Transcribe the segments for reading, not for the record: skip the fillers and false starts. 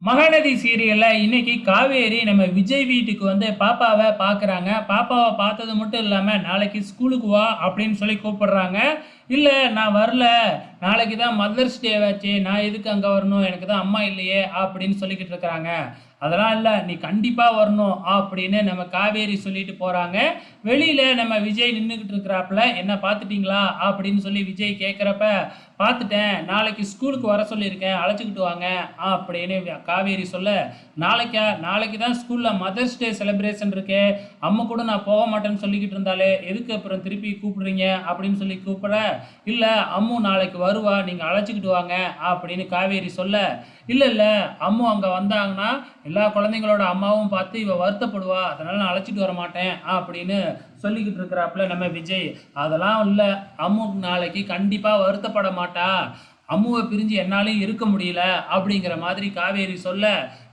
மகாநதி சீரியல்ல இன்னைக்கு காவேரி நம்ம விஜய் வீட்டுக்கு வந்து பாப்பாவை பார்க்குறாங்க. பாப்பாவை பார்த்தது மட்டும் இல்லாம, "நாளைக்கு ஸ்கூலுக்கு வா" அப்படின்னு சொல்லி கூப்பிடுறாங்க. "இல்ல நான் வரல. நாளைக்கு தான் மதர்ஸ் டே ஆச்சே. நான் எதுக்கு அங்க வரணும்? எனக்கு தான் அம்மா இல்லையே" அப்படின்னு சொல்லிக்கிட்டு இருக்கிறாங்க. "அதெல்லாம் இல்ல. நீ கண்டிப்பா வரணும்" அப்படின்னு நம்ம காவேரி சொல்லிட்டு போறாங்க. வெளியில நம்ம விஜய் நின்னுகிட்டு இருக்கிறாப்புல. "என்ன பார்த்துட்டீங்களா?" அப்படின்னு சொல்லி விஜய் கேட்கிறப்ப, "பார்த்துட்டேன். நாளைக்கு ஸ்கூலுக்கு வர சொல்லியிருக்கேன். அழைச்சுக்கிட்டு வாங்க" அப்படின்னு காவேரி சொல்ல, "நாளைக்கா? நாளைக்கு தான் ஸ்கூல்ல மதர்ஸ் டே செலிப்ரேஷன் இருக்கே. அம்மா கூட நான் போக மாட்டேன்னு சொல்லிக்கிட்டு இருந்தாலே. எதுக்கு அப்புறம் திருப்பி கூப்பிடுறீங்க?" அப்படின்னு சொல்லி கூப்பிட, "இல்ல அம்மு நாளைக்கு வருவா. நீங்க அழைச்சுக்கிட்டு வாங்க" அப்படின்னு காவேரி சொல்ல, "இல்ல இல்ல அம்மு அங்க வந்தாங்கன்னா எல்லா குழந்தைங்களோட அம்மாவும் பார்த்து இவ வருத்தப்படுவா. அதனால நான் அழைச்சிட்டு வர மாட்டேன்" அப்படின்னு சொல்லிக்கிட்டு இருக்கிறாப்புல நம்ம விஜய். "அதெல்லாம் இல்ல. அம்மு நாளைக்கு கண்டிப்பா வருத்தப்பட மாட்டா. அம்முவை பிரிஞ்சு என்னாலையும் இருக்க முடியல" அப்படிங்கிற மாதிரி காவேரி சொல்ல,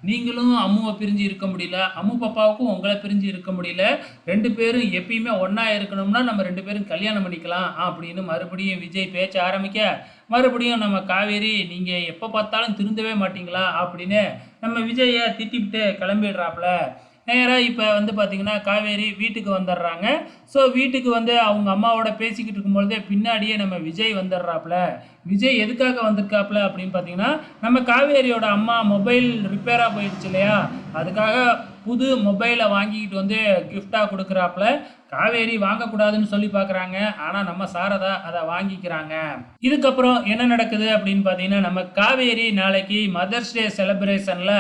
"நீங்களும் அம்முவை பிரிஞ்சு இருக்க முடியல. அம்மு பாப்பாவுக்கும் உங்களை பிரிஞ்சு இருக்க முடியல. 2 பேரும் எப்பயுமே ஒண்ணா இருக்கணும்னா நம்ம 2 பேரும் கல்யாணம் பண்ணிக்கலாம்" அப்படின்னு மறுபடியும் விஜய் பேச்ச ஆரம்பிக்க, மறுபடியும் நம்ம காவேரி, "நீங்க எப்ப பார்த்தாலும் திருந்தவே மாட்டீங்களா?" அப்படின்னு நம்ம விஜய திட்டிப்புட்டு கிளம்பிடுறாப்புல. நேரா இப்ப வந்து பார்த்தீங்கன்னா, காவேரி வீட்டுக்கு வந்துடுறாங்க. ஸோ வீட்டுக்கு வந்து அவங்க அம்மாவோட பேசிக்கிட்டு இருக்கும்பொழுதே பின்னாடியே நம்ம விஜய் வந்துடுறாப்புல. விஜய் எதுக்காக வந்திருக்காப்புல அப்படின்னு பார்த்தீங்கன்னா, நம்ம காவேரியோட அம்மா மொபைல் ரிப்பேரா போயிடுச்சு இல்லையா? அதுக்காக புது மொபைல வாங்கிக்கிட்டு வந்து கிஃப்ட்டா குடுக்குறாப்புல. காவேரி வாங்கக்கூடாதுன்னு சொல்லி பார்க்குறாங்க. ஆனா நம்ம சாரதா அத வாங்கிக்கிறாங்க. இதுக்கப்புறம் என்ன நடக்குது அப்படின்னு பார்த்தீங்கன்னா, நம்ம காவேரி நாளைக்கு மதர்ஸ் டே செலிப்ரேஷன்ல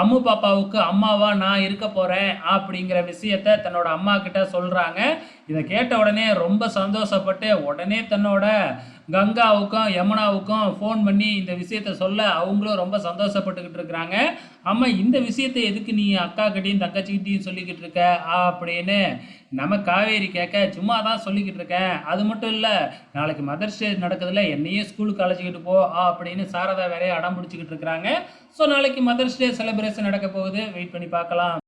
அம்மு பாப்பாவுக்கு அம்மாவா நான் இருக்க போறேன் அப்படிங்கிற விஷயத்த தன்னோட அம்மா கிட்ட சொல்றாங்க. இத கேட்ட உடனே ரொம்ப சந்தோஷப்பட்டு, உடனே தன்னோட கங்காவுக்கும், யமுனாவுக்கும் ஃபோன் பண்ணி இந்த விஷயத்த சொல்ல, அவங்களும் ரொம்ப சந்தோஷப்பட்டுக்கிட்டு இருக்கிறாங்க. "அம்மா இந்த விஷயத்த எதுக்கு நீ அக்காகிட்டயும், தங்கச்சிகிட்டயும் சொல்லிக்கிட்டு இருக்க?" அப்படின்னு நம்ம காவேரி கேட்க, "சும்மா தான் சொல்லிக்கிட்டு இருக்கேன். அது மட்டும் இல்ல, நாளைக்கு மதர்ஸ் டே நடக்குதுல்ல, என்னையும் ஸ்கூலுக்கு அழைச்சிக்கிட்டு போ" அப்படின்னு சாரதா வேறயா அடம் பிடிச்சுக்கிட்டு இருக்கிறாங்க. ஸோ நாளைக்கு மதர்ஸ் டே செலிப்ரேஷன் நடக்க போகுது. வெயிட் பண்ணி பார்க்கலாம்.